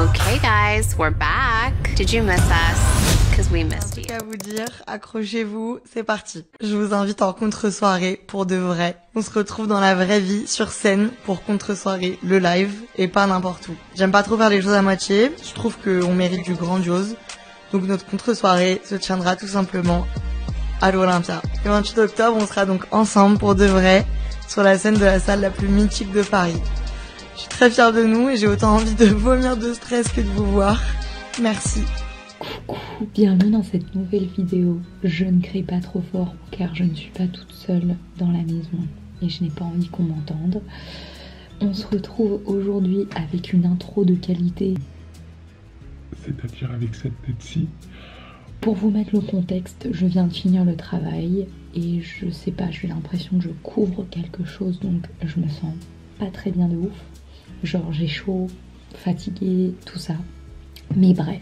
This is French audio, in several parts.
Okay guys, we're back. Did you miss us? Because we missed you. À vous dire, accrochez-vous, c'est parti. Je vous invite en contre-soirée pour de vrai. On se retrouve dans la vraie vie, sur scène, pour contre-soirée, le live, et pas n'importe où. J'aime pas trop faire les choses à moitié, je trouve qu'on mérite du grandiose. Donc notre contre-soirée se tiendra tout simplement à l'Olympia. Le 28 octobre, on sera donc ensemble pour de vrai, sur la scène de la salle la plus mythique de Paris. Je suis très fière de nous et j'ai autant envie de vomir de stress que de vous voir. Merci. Coucou, bienvenue dans cette nouvelle vidéo. Je ne crie pas trop fort car je ne suis pas toute seule dans la maison et je n'ai pas envie qu'on m'entende. On se retrouve aujourd'hui avec une intro de qualité. C'est-à-dire avec cette tête-ci. Pour vous mettre le contexte, je viens de finir le travail et je sais pas, j'ai l'impression que je couvre quelque chose donc je me sens pas très bien de ouf. Genre j'ai chaud, fatiguée, tout ça. Mais bref,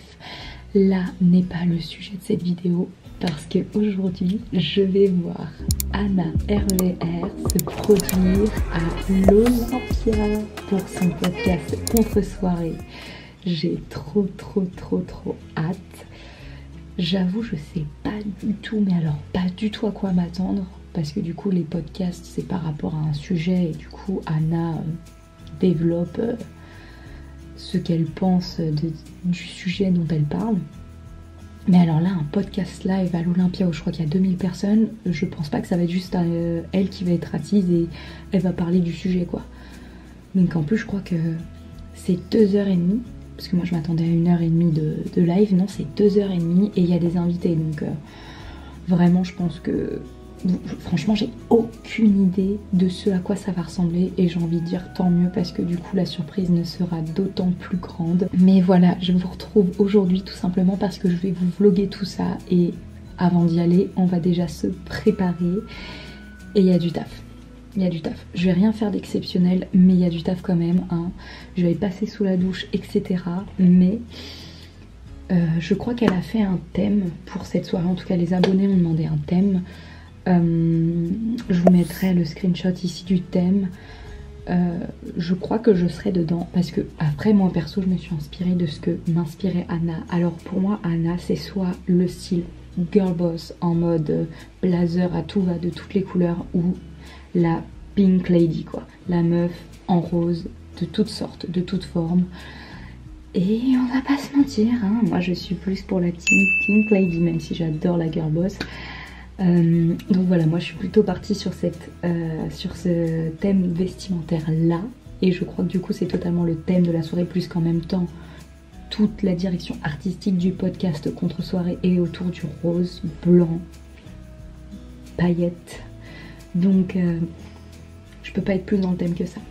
là n'est pas le sujet de cette vidéo parce que aujourd'hui je vais voir Anna RVR se produire à l'Olympia pour son podcast Contre-soirée. J'ai trop hâte. J'avoue je sais pas du tout, mais alors pas du tout à quoi m'attendre parce que du coup les podcasts c'est par rapport à un sujet et du coup Anna développe ce qu'elle pense du sujet dont elle parle. Mais alors là, un podcast live à l'Olympia où je crois qu'il y a 2000 personnes, je pense pas que ça va être juste elle qui va être assise et elle va parler du sujet quoi. Donc en plus je crois que c'est 2h30, parce que moi je m'attendais à 1h30 de live, non c'est 2h30 et il y a des invités donc vraiment je pense que... Franchement j'ai aucune idée de ce à quoi ça va ressembler et j'ai envie de dire tant mieux parce que du coup la surprise ne sera d'autant plus grande. Mais voilà, je vous retrouve aujourd'hui tout simplement parce que je vais vous vlogger tout ça et avant d'y aller on va déjà se préparer et il y a du taf. Il y a du taf. Je vais rien faire d'exceptionnel mais il y a du taf quand même hein. Je vais passer sous la douche etc. Mais je crois qu'elle a fait un thème pour cette soirée, en tout cas les abonnés ont demandé un thème. Je vous mettrai le screenshot ici du thème. Je crois que je serai dedans parce que après moi perso je me suis inspirée de ce que m'inspirait Anna. Alors pour moi Anna c'est soit le style girl boss en mode blazer à tout va de toutes les couleurs ou la pink lady quoi, la meuf en rose de toutes sortes, de toutes formes. Et on va pas se mentir hein, moi je suis plus pour la team pink lady même si j'adore la girl boss. Donc voilà, moi je suis plutôt partie sur ce thème vestimentaire là et je crois que du coup c'est totalement le thème de la soirée plus qu'en même temps toute la direction artistique du podcast Contre-soirée est autour du rose, blanc, paillettes, donc je peux pas être plus dans le thème que ça.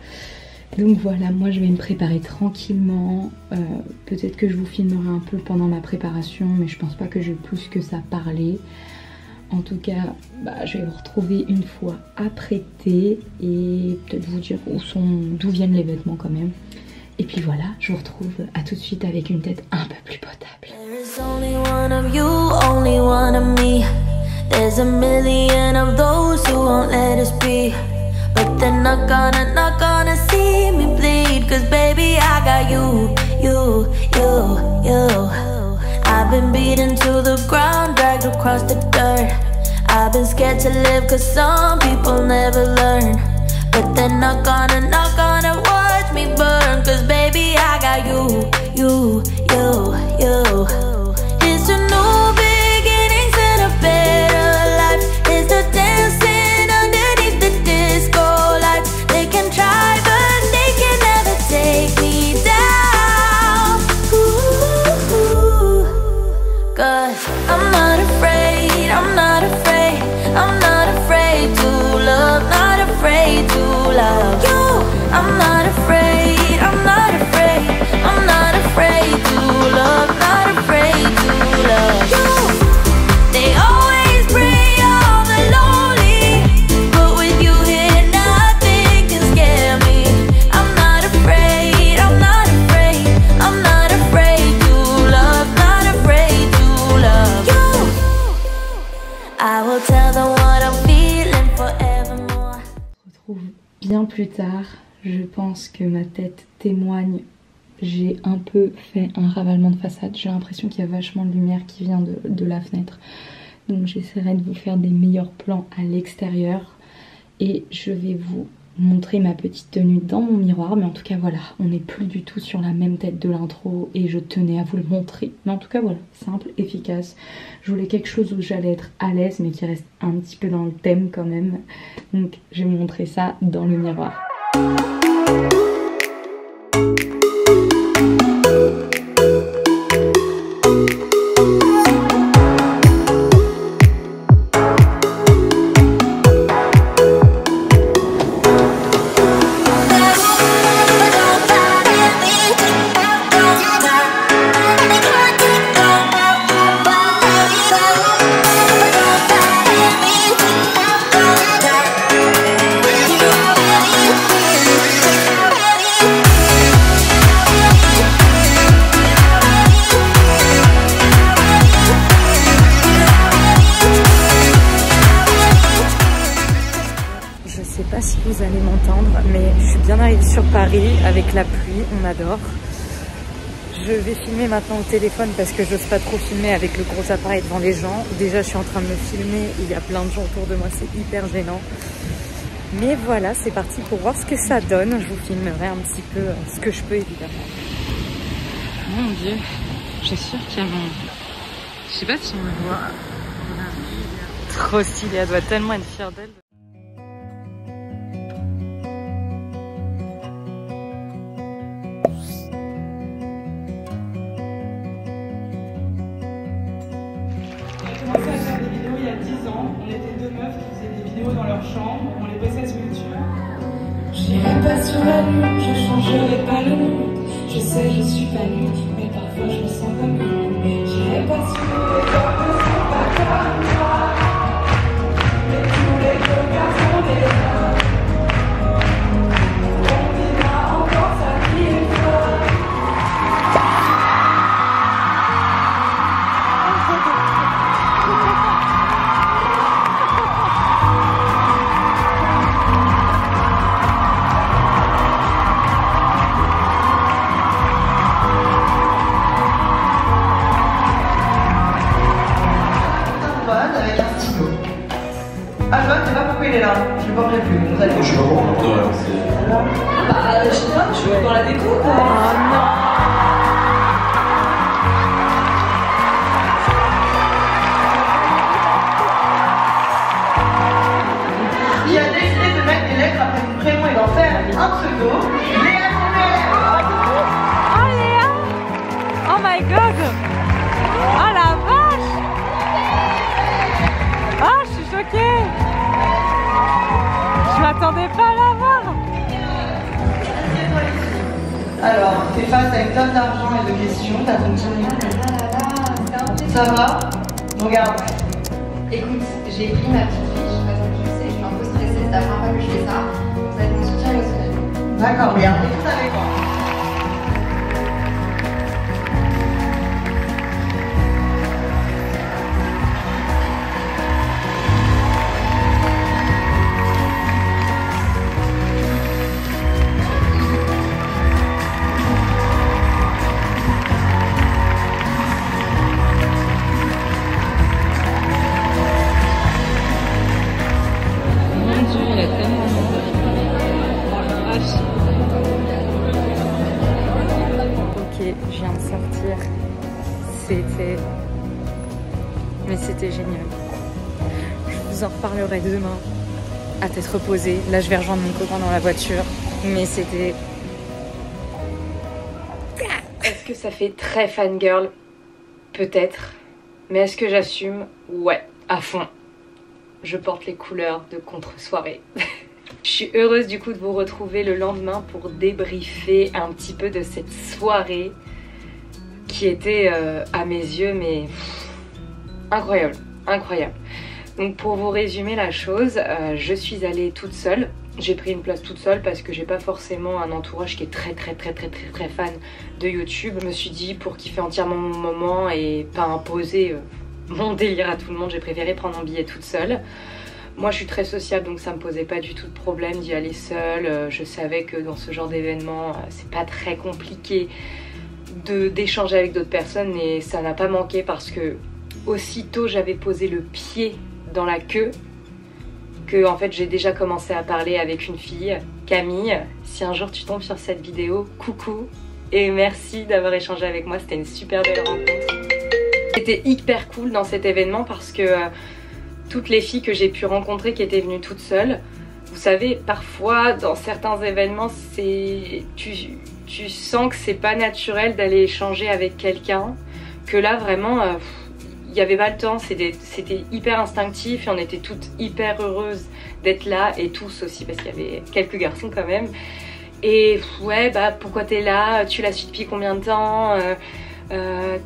Donc voilà, moi je vais me préparer tranquillement, peut-être que je vous filmerai un peu pendant ma préparation mais je pense pas que je vais plus que ça parler. En tout cas, je vais vous retrouver une fois apprêtée et peut-être vous dire d'où viennent les vêtements quand même. Et puis voilà, je vous retrouve à tout de suite avec une tête un peu plus potable. There's only one of you, only one of me. There's a million of those who won't let us be. But they're not gonna see me bleed. Cause baby I got you. I've been beaten to the ground, dragged across the dirt. I've been scared to live cause some people never learn. But they're not gonna watch me burn. Cause baby I got you. It's a new beginnings and a better life. It's the dancing underneath the disco lights. They can try but they can never take me down. Ooh. Cause I'm not afraid, I'm not afraid, I'm not afraid to love, not afraid to love you. I'm not afraid, I'm not afraid, I'm not afraid to love, not afraid to love you. They always bring all the lonely, but with you here nothing can scare me. I'm not afraid, I'm not afraid, I'm not afraid to love, not afraid to love you. I will tell them what I'm feeling forevermore. On se retrouve bien plus tard. Je pense que ma tête témoigne j'ai un peu fait un ravalement de façade. J'ai l'impression qu'il y a vachement de lumière qui vient de la fenêtre. Donc j'essaierai de vous faire des meilleurs plans à l'extérieur. Et je vais vous montrer ma petite tenue dans mon miroir. Mais en tout cas voilà, on n'est plus du tout sur la même tête de l'intro. Et je tenais à vous le montrer. Mais en tout cas voilà, simple, efficace. Je voulais quelque chose où j'allais être à l'aise mais qui reste un petit peu dans le thème quand même. Donc je vais vous montrer ça dans le miroir. Si vous allez m'entendre, mais je suis bien arrivée sur Paris avec la pluie, on adore. Je vais filmer maintenant au téléphone parce que j'ose pas trop filmer avec le gros appareil devant les gens. Déjà je suis en train de me filmer, il y a plein de gens autour de moi, c'est hyper gênant. Mais voilà, c'est parti pour voir ce que ça donne. Je vous filmerai un petit peu ce que je peux évidemment. Mon Dieu, j'ai sûr qu'il y a mon... Je sais pas si on me voit. Trop stylée, elle doit tellement être fière d'elle. On était deux meufs qui faisaient des vidéos dans leur chambre, on les postait sur YouTube. J'irai pas sur la lune, je changerai pas le monde. Je sais, je suis pas nulle, mais parfois je me sens comme une. J'irai pas sur les étoiles, ne sont pas comme toi. Mais tous les deux garçons des hommes. On dira encore ça qui est fort. Alban, je sais pas pourquoi il est là. Je le porterai plus. Vous allez. Je sais pas pourquoi on porterait. Bah, je sais pas, je suis dans la déco. Oh non. Il a décidé de mettre des lettres après son prénom et d'en faire un pseudo. Léa Tourelle. Oh Léa. Oh my god. Oh la vache. Ah, je suis choquée. Je m'attendais pas à la voir. Alors, t'es face à une tonne d'argent et de questions. T'as ton petit... Ça va? Regarde. Écoute, j'ai pris ma petite fiche parce que je sais, je suis un peu stressée, c'est la première fois que je fais ça. Ça va être mon soutien émotionnel. D'accord, regarde, écoute avec moi. Je viens de sortir, c'était génial. Je vous en reparlerai demain à tête reposée. Là je vais rejoindre mon copain dans la voiture, mais c'était... Est-ce que ça fait très fangirl? Peut-être, mais est-ce que j'assume? Ouais, à fond. Je porte les couleurs de contre-soirée. Je suis heureuse du coup de vous retrouver le lendemain pour débriefer un petit peu de cette soirée qui était à mes yeux mais incroyable, incroyable. Donc pour vous résumer la chose, je suis allée toute seule. J'ai pris une place toute seule parce que j'ai pas forcément un entourage qui est très fan de YouTube. Je me suis dit pour kiffer entièrement mon moment et pas imposer mon délire à tout le monde, j'ai préféré prendre un billet toute seule. Moi je suis très sociable, donc ça me posait pas du tout de problème d'y aller seule. Je savais que dans ce genre d'événement, c'est pas très compliqué d'échanger avec d'autres personnes, et ça n'a pas manqué parce que aussitôt j'avais posé le pied dans la queue que en fait j'ai déjà commencé à parler avec une fille, Camille. Si un jour tu tombes sur cette vidéo, coucou et merci d'avoir échangé avec moi, c'était une super belle rencontre. C'était hyper cool dans cet événement parce que toutes les filles que j'ai pu rencontrer qui étaient venues toutes seules, vous savez, parfois dans certains événements tu sens que c'est pas naturel d'aller échanger avec quelqu'un, que là vraiment il n'y avait pas le temps, c'était hyper instinctif et on était toutes hyper heureuses d'être là, et tous aussi parce qu'il y avait quelques garçons quand même. Et ouais, bah pourquoi t'es là, tu la suis depuis combien de temps,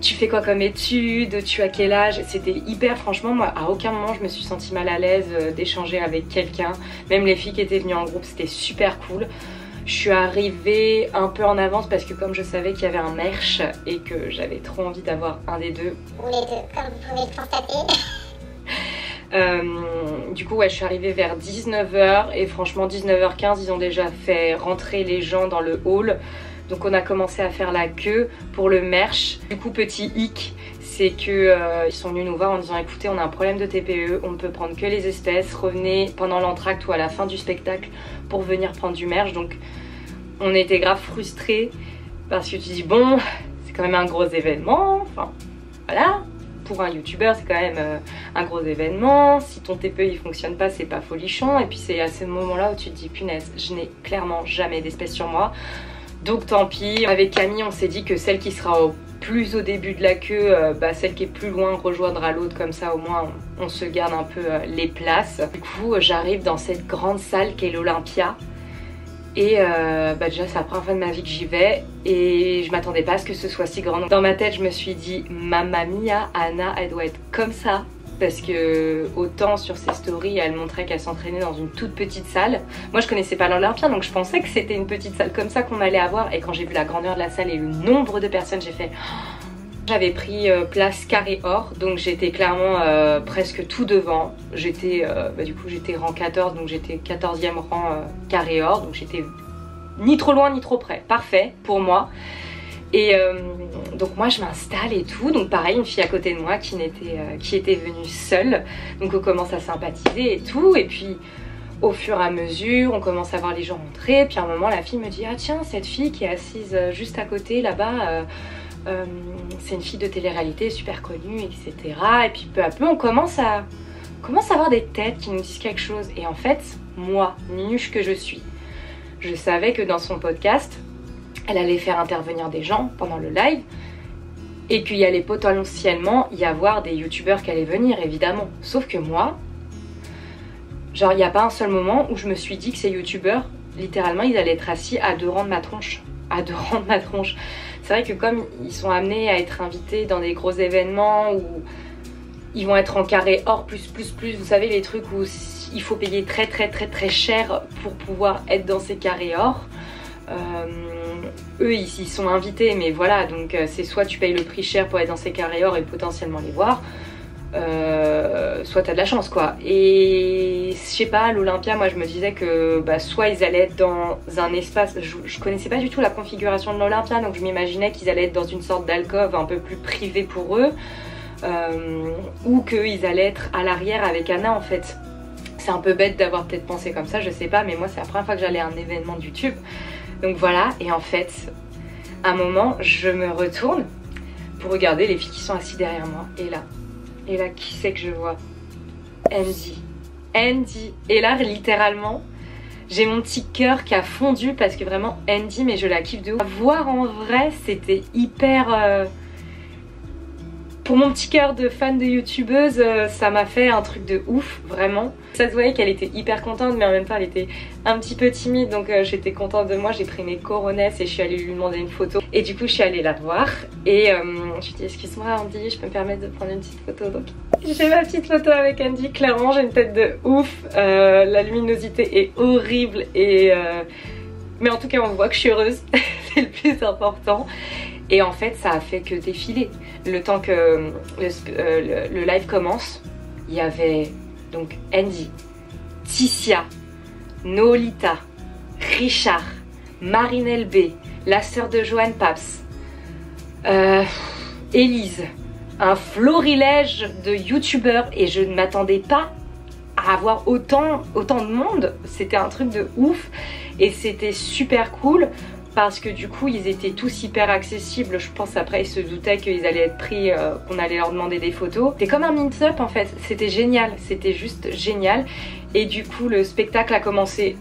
tu fais quoi comme études, tu as quel âge. C'était hyper, franchement moi à aucun moment je me suis sentie mal à l'aise d'échanger avec quelqu'un. Même les filles qui étaient venues en groupe, c'était super cool. Je suis arrivée un peu en avance parce que comme je savais qu'il y avait un merch et que j'avais trop envie d'avoir un des deux. Ou les deux, comme vous pouvez le constater. Du coup ouais, je suis arrivée vers 19h et franchement 19h15 ils ont déjà fait rentrer les gens dans le hall. Donc on a commencé à faire la queue pour le merch. Du coup petit hic, c'est que ils sont venus nous voir en disant écoutez, on a un problème de TPE, on ne peut prendre que les espèces, revenez pendant l'entracte ou à la fin du spectacle pour venir prendre du merch. Donc on était grave frustrés parce que tu dis bon, c'est quand même un gros événement, enfin voilà, pour un youtubeur c'est quand même un gros événement, si ton TPE il fonctionne pas c'est pas folichon. Et puis c'est à ce moment là où tu te dis punaise, je n'ai clairement jamais d'espèces sur moi, donc tant pis. Avec Camille on s'est dit que celle qui sera plus au début de la queue, celle qui est plus loin rejoindra l'autre, comme ça au moins on se garde un peu les places. Du coup j'arrive dans cette grande salle qu'est l'Olympia et déjà c'est la première fois de ma vie que j'y vais et je m'attendais pas à ce que ce soit si grand. Donc, dans ma tête je me suis dit mamma mia, Anna elle doit être comme ça, parce que autant sur ses stories elle montrait qu'elle s'entraînait dans une toute petite salle. Moi je connaissais pas l'Olympia donc je pensais que c'était une petite salle comme ça qu'on allait avoir, et quand j'ai vu la grandeur de la salle et le nombre de personnes j'ai fait... J'avais pris place carré or, donc j'étais clairement presque tout devant. J'étais du coup j'étais rang 14, donc j'étais 14e rang carré or, donc j'étais ni trop loin ni trop près, parfait pour moi. Et donc moi je m'installe et tout, donc pareil une fille à côté de moi qui était venue seule, donc on commence à sympathiser et tout, et puis au fur et à mesure on commence à voir les gens rentrer, puis à un moment la fille me dit ah tiens, cette fille qui est assise juste à côté là-bas, c'est une fille de télé-réalité super connue, etc. Et puis peu à peu on commence à avoir des têtes qui nous disent quelque chose, et en fait moi, minuche que je suis, je savais que dans son podcast elle allait faire intervenir des gens pendant le live et qu'il y allait potentiellement y avoir des youtubeurs qui allaient venir évidemment. Sauf que moi, genre il n'y a pas un seul moment où je me suis dit que ces youtubeurs, littéralement ils allaient être assis à 2 rangs de ma tronche. À 2 rangs de ma tronche. C'est vrai que comme ils sont amenés à être invités dans des gros événements où ils vont être en carré or plus, vous savez les trucs où il faut payer très cher pour pouvoir être dans ces carrés or. Eux ils sont invités, mais voilà, donc c'est soit tu payes le prix cher pour être dans ces carrés or et potentiellement les voir, soit t'as de la chance quoi. Et je sais pas, l'Olympia, moi je me disais que soit ils allaient être dans un espace, je connaissais pas du tout la configuration de l'Olympia, donc je m'imaginais qu'ils allaient être dans une sorte d'alcôve un peu plus privée pour eux, ou qu'ils allaient être à l'arrière avec Anna en fait. C'est un peu bête d'avoir peut-être pensé comme ça, je sais pas, mais moi c'est la première fois que j'allais à un événement de YouTube. Donc voilà, et en fait, à un moment, je me retourne pour regarder les filles qui sont assises derrière moi. Et là, qui c'est que je vois? Andy. Et là, littéralement, j'ai mon petit cœur qui a fondu parce que vraiment, Andy, mais je la kiffe de ouf. Voir en vrai, c'était hyper... Pour mon petit cœur de fan de youtubeuse, ça m'a fait un truc de ouf, vraiment. Ça se voyait qu'elle était hyper contente, mais en même temps elle était un petit peu timide, donc j'étais contente de moi. J'ai pris mes coronesses et je suis allée lui demander une photo. Et du coup je suis allée la voir et je lui ai dit excuse-moi Andy, je peux me permettre de prendre une petite photo. Donc j'ai ma petite photo avec Andy, clairement j'ai une tête de ouf, la luminosité est horrible et... Mais en tout cas on voit que je suis heureuse, c'est le plus important. Et en fait ça a fait que défiler. Le temps que le live commence, il y avait donc Andy, Tissia, Nolita, Richard, Marinelle B, la sœur de Johan Paps, Élise, un florilège de youtubeurs et je ne m'attendais pas à avoir autant de monde. C'était un truc de ouf et c'était super cool parce que du coup ils étaient tous hyper accessibles. Je pense après ils se doutaient qu'ils allaient être pris, qu'on allait leur demander des photos. C'était comme un meet-up en fait, c'était génial, c'était juste génial. Et du coup le spectacle a commencé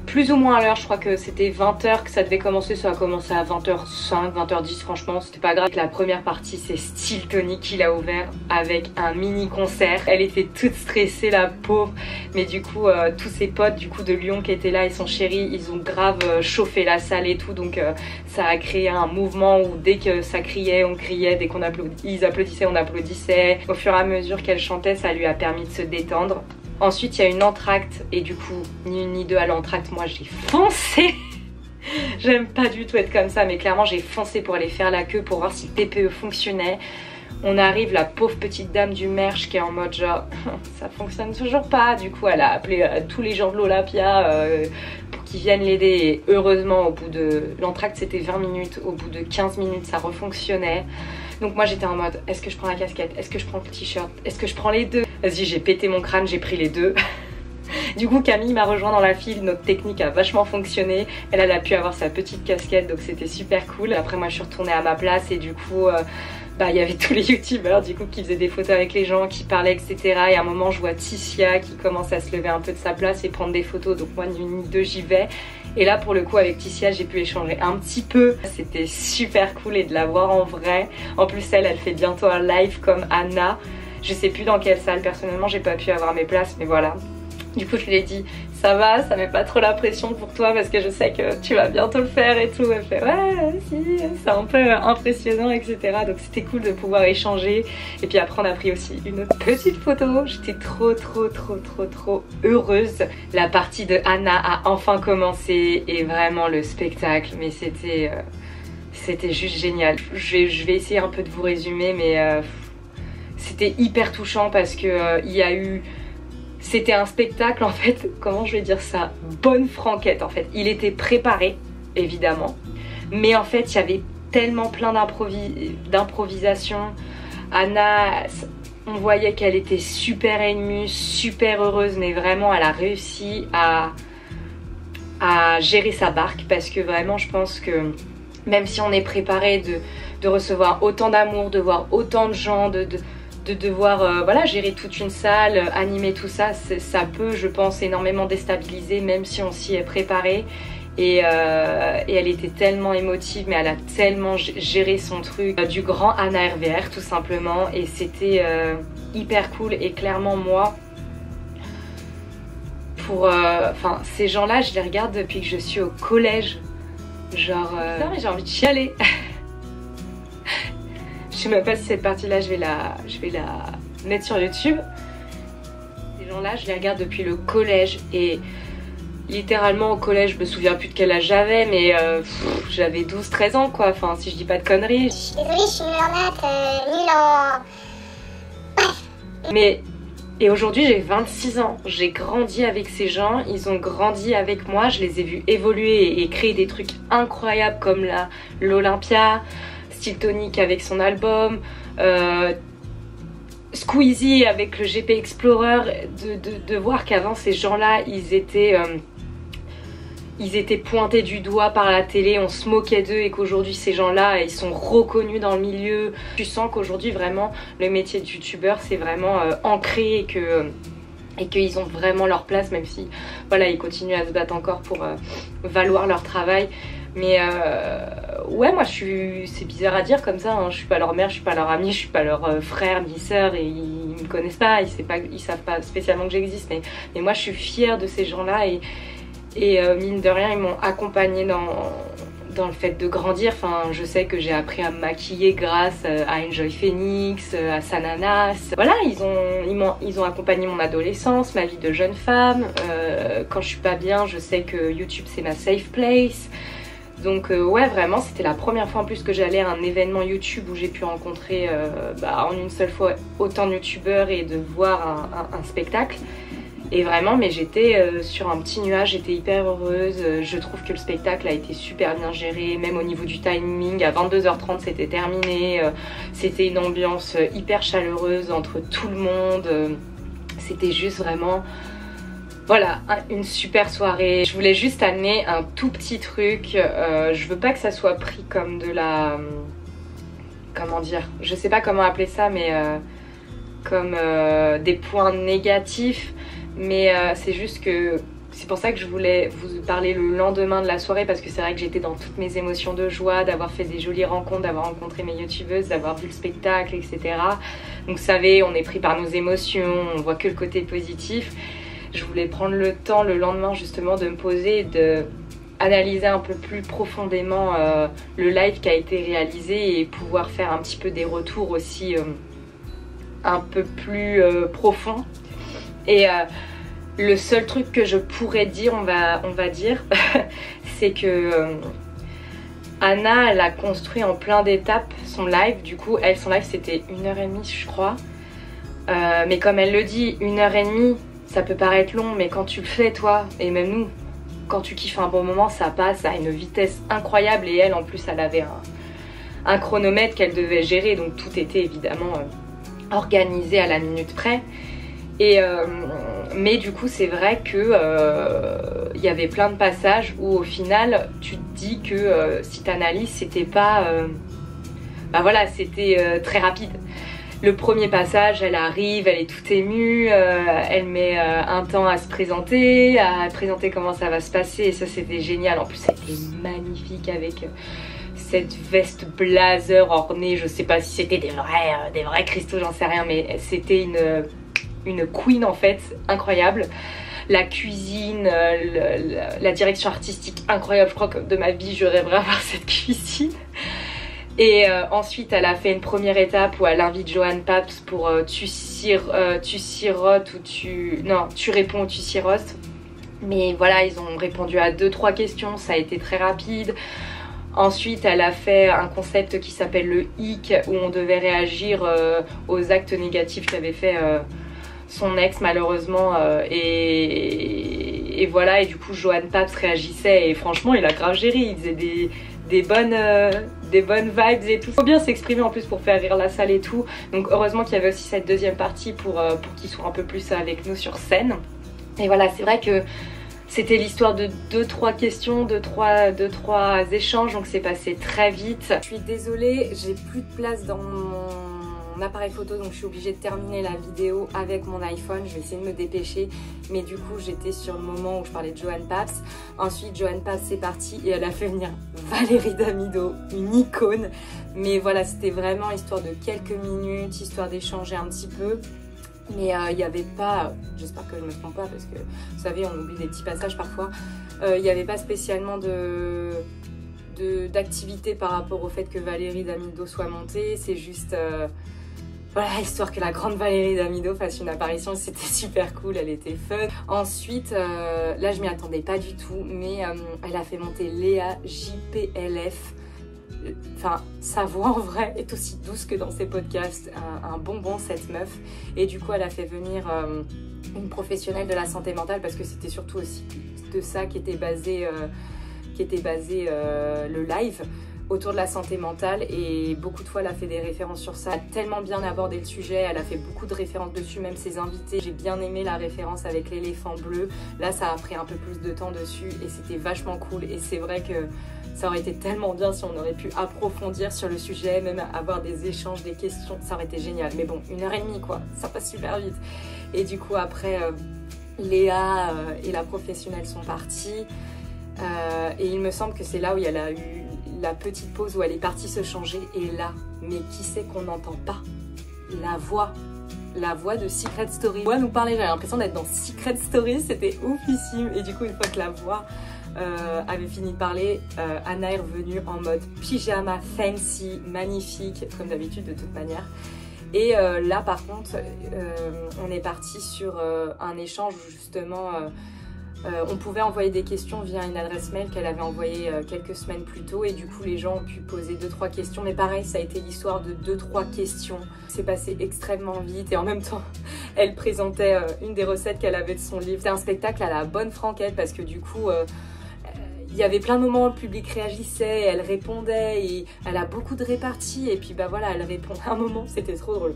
plus ou moins à l'heure, je crois que c'était 20h que ça devait commencer, ça a commencé à 20h05, 20h10, franchement c'était pas grave. La première partie c'est Style Tony qui l'a ouvert avec un mini concert. Elle était toute stressée la pauvre, mais du coup tous ses potes du coup de Lyon qui étaient là et son chéri, ils ont grave chauffé la salle et tout, donc ça a créé un mouvement où dès que ça criait, on criait, dès qu'on ils applaudissaient, on applaudissait. Au fur et à mesure qu'elle chantait, ça lui a permis de se détendre. Ensuite il y a une entracte et du coup ni une ni deux à l'entracte, moi j'ai foncé. J'aime pas du tout être comme ça mais clairement j'ai foncé pour aller faire la queue pour voir si le PPE fonctionnait. On arrive, la pauvre petite dame du merch qui est en mode genre ça fonctionne toujours pas. Du coup elle a appelé tous les gens de l'Olympia pour qu'ils viennent l'aider et heureusement au bout de l'entracte c'était 20 minutes, au bout de 15 minutes ça refonctionnait. Donc moi j'étais en mode est-ce que je prends la casquette, est-ce que je prends le t-shirt, est-ce que je prends les deux? Vas-y, j'ai pété mon crâne, j'ai pris les deux. Du coup Camille m'a rejoint dans la file, notre technique a vachement fonctionné. Elle a pu avoir sa petite casquette donc c'était super cool. Après moi je suis retournée à ma place et du coup il y avait tous les youtubeurs du coup qui faisaient des photos avec les gens, qui parlaient etc. Et à un moment je vois Tissia qui commence à se lever un peu de sa place et prendre des photos, donc moi ni une ni deux j'y vais. Et là pour le coup avec Tissia j'ai pu échanger un petit peu, c'était super cool et de la voir en vrai. En plus elle fait bientôt un live comme Anna, je sais plus dans quelle salle, personnellement j'ai pas pu avoir mes places mais voilà. Du coup je lui ai dit ça va, ça met pas trop la pression pour toi parce que je sais que tu vas bientôt le faire et tout. Elle fait ouais si, c'est un peu impressionnant etc. Donc c'était cool de pouvoir échanger. Et puis après on a pris aussi une autre petite photo. J'étais trop heureuse. La partie de Anna a enfin commencé et vraiment le spectacle, mais c'était juste génial. Je vais essayer un peu de vous résumer mais c'était hyper touchant parce que il y a eu... C'était un spectacle en fait, comment je vais dire ça, bonne franquette en fait. Il était préparé, évidemment, mais en fait il y avait tellement plein d'improvisation. Anna, on voyait qu'elle était super émue, super heureuse, mais vraiment elle a réussi à gérer sa barque parce que vraiment je pense que même si on est préparé de recevoir autant d'amour, de voir autant de gens, de devoir voilà, gérer toute une salle, animer tout ça, ça peut je pense énormément déstabiliser même si on s'y est préparé et elle était tellement émotive mais elle a tellement géré son truc du grand Anna RVR tout simplement et c'était hyper cool et clairement moi pour enfin ces gens là je les regarde depuis que je suis au collège genre j'ai envie de chialer. Je sais même pas si cette partie là je vais la mettre sur YouTube. Ces gens là je les regarde depuis le collège et littéralement au collège je me souviens plus de quel âge j'avais mais j'avais 12-13 ans quoi, enfin si je dis pas de conneries. Je suis désolée, je suis nulle en maths, nulle en... Bref. Mais et aujourd'hui j'ai 26 ans, j'ai grandi avec ces gens, ils ont grandi avec moi, je les ai vus évoluer et créer des trucs incroyables comme l'Olympia, Style Tonic avec son album, Squeezie avec le GP Explorer, de voir qu'avant ces gens-là, ils étaient pointés du doigt par la télé, on se moquait d'eux et qu'aujourd'hui ces gens-là, ils sont reconnus dans le milieu. Tu sens qu'aujourd'hui vraiment le métier de youtubeur c'est vraiment ancré et qu'ils ont vraiment leur place même si voilà ils continuent à se battre encore pour valoir leur travail. Mais ouais moi c'est bizarre à dire comme ça, hein. Je suis pas leur mère, je suis pas leur amie, je suis pas leur frère ni sœur et ils me connaissent pas, ils savent pas spécialement que j'existe mais moi je suis fière de ces gens là et mine de rien ils m'ont accompagnée dans le fait de grandir. Enfin je sais que j'ai appris à me maquiller grâce à Enjoy Phoenix, à Sananas. Voilà ils ont accompagné mon adolescence, ma vie de jeune femme. Quand je suis pas bien je sais que YouTube c'est ma safe place. Donc ouais vraiment c'était la première fois en plus que j'allais à un événement YouTube où j'ai pu rencontrer en une seule fois autant de youtubeurs et de voir un spectacle. Et vraiment, mais j'étais sur un petit nuage, j'étais hyper heureuse. Je trouve que le spectacle a été super bien géré, même au niveau du timing. À 22h30, c'était terminé. C'était une ambiance hyper chaleureuse entre tout le monde. C'était juste vraiment... Voilà, une super soirée. Je voulais juste amener un tout petit truc. Je veux pas que ça soit pris comme de la... Comment dire? Je sais pas comment appeler ça, mais comme des points négatifs. Mais c'est juste que... C'est pour ça que je voulais vous parler le lendemain de la soirée, parce que c'est vrai que j'étais dans toutes mes émotions de joie, d'avoir fait des jolies rencontres, d'avoir rencontré mes youtubeuses, d'avoir vu le spectacle, etc. Donc vous savez, on est pris par nos émotions, on voit que le côté positif. Je voulais prendre le temps le lendemain justement de me poser et de analyser un peu plus profondément le live qui a été réalisé et pouvoir faire un petit peu des retours aussi un peu plus profonds. Et le seul truc que je pourrais dire, on va dire, c'est que Anna, elle a construit en plein d'étapes son live. Du coup, son live c'était 1h30 je crois. Mais comme elle le dit, 1h30, ça peut paraître long, mais quand tu le fais toi, et même nous, quand tu kiffes un bon moment, ça passe à une vitesse incroyable. Et elle, en plus, elle avait un chronomètre qu'elle devait gérer, donc tout était évidemment organisé à la minute près. Et mais du coup c'est vrai que il y avait plein de passages où au final tu te dis que si tu analyses c'était pas bah voilà, c'était très rapide. Le premier passage, elle arrive, elle est toute émue, elle met un temps à se présenter, à présenter comment ça va se passer, et ça c'était génial. En plus c'était magnifique avec cette veste blazer ornée, je sais pas si c'était des vrais cristaux, j'en sais rien, mais c'était une queen en fait, incroyable. La cuisine, la direction artistique incroyable, je crois que de ma vie je rêverais avoir cette cuisine. Et ensuite elle a fait une première étape où elle invite Johan Paps pour tu sirotes ou tu réponds ou tu sirotes. Mais voilà, ils ont répondu à 2-3 questions, ça a été très rapide. Ensuite, elle a fait un concept qui s'appelle le hic, où on devait réagir aux actes négatifs qu'avait fait son ex malheureusement. Et voilà, et du coup, Johan Paps réagissait et franchement, il a grave géré. Il faisait des bonnes vibes et tout. Faut bien s'exprimer en plus pour faire rire la salle et tout. Donc heureusement qu'il y avait aussi cette deuxième partie pour qu'il soit un peu plus avec nous sur scène. Et voilà, c'est vrai que c'était l'histoire de 2-3 questions, 2-3 échanges, donc c'est passé très vite. Je suis désolée, j'ai plus de place dans mon appareil photo, donc je suis obligée de terminer la vidéo avec mon iPhone. Je vais essayer de me dépêcher, mais du coup j'étais sur le moment où je parlais de Johan Paps. Ensuite Johan Paps c'est parti et elle a fait venir Valérie Damido, une icône. Mais voilà, c'était vraiment histoire de quelques minutes, histoire d'échanger un petit peu. Mais il n'y avait pas, j'espère que je ne me trompe pas parce que vous savez on oublie des petits passages parfois, il n'y avait pas spécialement d'activité par rapport au fait que Valérie Damido soit montée. C'est juste voilà, histoire que la grande Valérie Damido fasse une apparition. C'était super cool, elle était fun. Ensuite là je m'y attendais pas du tout, mais elle a fait monter Léa JPLF. Enfin, sa voix en vrai est aussi douce que dans ses podcasts, un bonbon cette meuf. Et du coup elle a fait venir une professionnelle de la santé mentale, parce que c'était surtout aussi de ça qu'était basé le live, autour de la santé mentale. Et beaucoup de fois elle a fait des références sur ça, elle a tellement bien abordé le sujet, elle a fait beaucoup de références dessus, même ses invités. J'ai bien aimé la référence avec l'éléphant bleu, là ça a pris un peu plus de temps dessus et c'était vachement cool. Et c'est vrai que ça aurait été tellement bien si on aurait pu approfondir sur le sujet, même avoir des échanges, des questions, ça aurait été génial. Mais bon, 1h30 quoi, ça passe super vite. Et du coup après, Léa et la professionnelle sont partis. Et il me semble que c'est là où elle a eu la petite pause où elle est partie se changer. Et là, mais qui c'est qu'on n'entend pas? La voix de Secret Story. La voix nous parlait, j'avais l'impression d'être dans Secret Story, c'était oufissime. Et du coup, une fois que la voix avait fini de parler, Anna est revenue en mode pyjama fancy, magnifique, comme d'habitude de toute manière. Et là par contre, on est parti sur un échange où justement On pouvait envoyer des questions via une adresse mail qu'elle avait envoyée quelques semaines plus tôt et du coup les gens ont pu poser 2-3 questions, mais pareil ça a été l'histoire de 2-3 questions. C'est passé extrêmement vite et en même temps elle présentait une des recettes qu'elle avait de son livre. C'était un spectacle à la bonne franquette parce que du coup il y avait plein de moments où le public réagissait, elle répondait et elle a beaucoup de réparties et puis bah voilà elle répondait à un moment, c'était trop drôle.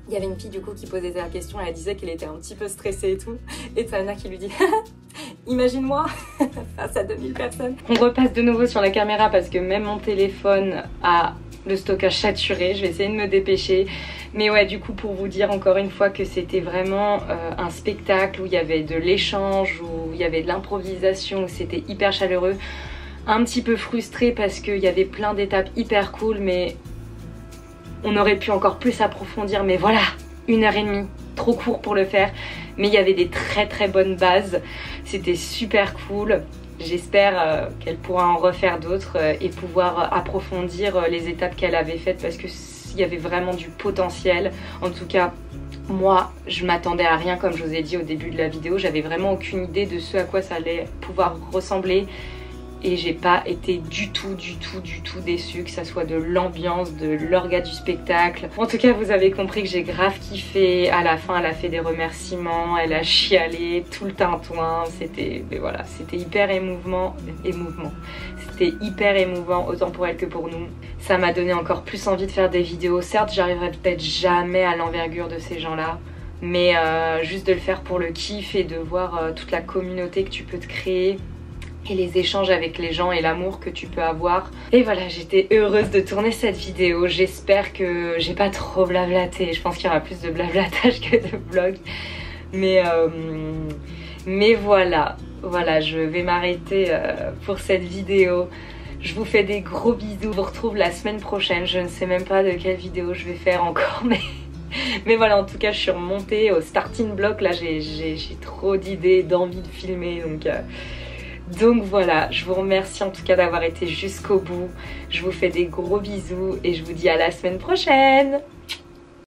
Il y avait une fille du coup qui posait la question et elle disait qu'elle était un petit peu stressée et tout. Et Tana qui lui dit imagine-moi face à 2000 personnes. On repasse de nouveau sur la caméra parce que même mon téléphone a le stockage saturé. Je vais essayer de me dépêcher. Mais ouais, du coup pour vous dire encore une fois que c'était vraiment un spectacle où il y avait de l'échange, où il y avait de l'improvisation, où c'était hyper chaleureux. Un petit peu frustrée parce qu'il y avait plein d'étapes hyper cool mais... on aurait pu encore plus approfondir, mais voilà, 1h30, trop court pour le faire. Mais il y avait des très très bonnes bases, c'était super cool. J'espère qu'elle pourra en refaire d'autres et pouvoir approfondir les étapes qu'elle avait faites parce qu'il y avait vraiment du potentiel. En tout cas, moi, je m'attendais à rien comme je vous ai dit au début de la vidéo. J'avais vraiment aucune idée de ce à quoi ça allait pouvoir ressembler. Et j'ai pas été du tout déçue, que ça soit de l'ambiance, de l'orga du spectacle. En tout cas, vous avez compris que j'ai grave kiffé. À la fin, elle a fait des remerciements, elle a chialé, tout le tintouin. C'était voilà, c'était hyper émouvant. C'était hyper émouvant, autant pour elle que pour nous. Ça m'a donné encore plus envie de faire des vidéos. Certes, j'arriverai peut-être jamais à l'envergure de ces gens-là. Mais juste de le faire pour le kiff et de voir toute la communauté que tu peux te créer. Et les échanges avec les gens et l'amour que tu peux avoir. Et voilà, j'étais heureuse de tourner cette vidéo. J'espère que j'ai pas trop blablaté. Je pense qu'il y aura plus de blablatage que de vlog. Mais voilà, je vais m'arrêter pour cette vidéo. Je vous fais des gros bisous. Je vous retrouve la semaine prochaine. Je ne sais même pas de quelle vidéo je vais faire encore, mais voilà, en tout cas, je suis remontée au starting block. Là, j'ai trop d'idées, d'envie de filmer, donc voilà, je vous remercie en tout cas d'avoir été jusqu'au bout. Je vous fais des gros bisous et je vous dis à la semaine prochaine.